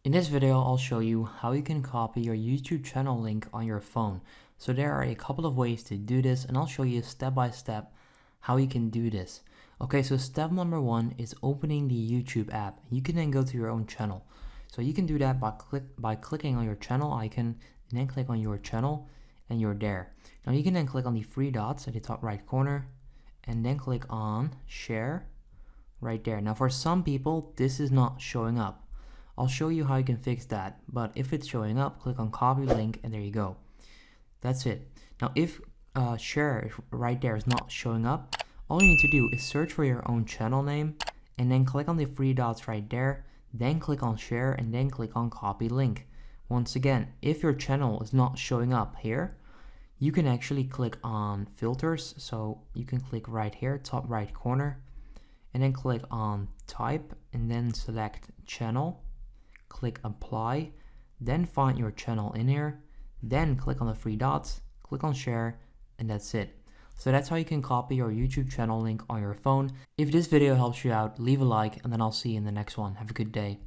In this video, I'll show you how you can copy your YouTube channel link on your phone. So there are a couple of ways to do this, and I'll show you step by step how you can do this. Okay, so step number one is opening the YouTube app. You can then go to your own channel. So you can do that by clicking on your channel icon, and then click on your channel, and you're there. Now you can then click on the three dots at the top right corner, and then click on share right there. Now for some people, this is not showing up. I'll show you how you can fix that, but if it's showing up, click on copy link, and there you go. That's it. Now if share right there is not showing up, all you need to do is search for your own channel name and then click on the three dots right there, then click on share and then click on copy link. Once again, if your channel is not showing up here, you can actually click on filters. So you can click right here, top right corner, and then click on type and then select channel. Click apply, then find your channel in here, then click on the three dots, click on share, and that's it. So that's how you can copy your YouTube channel link on your phone. If this video helps you out, leave a like, and then I'll see you in the next one. Have a good day.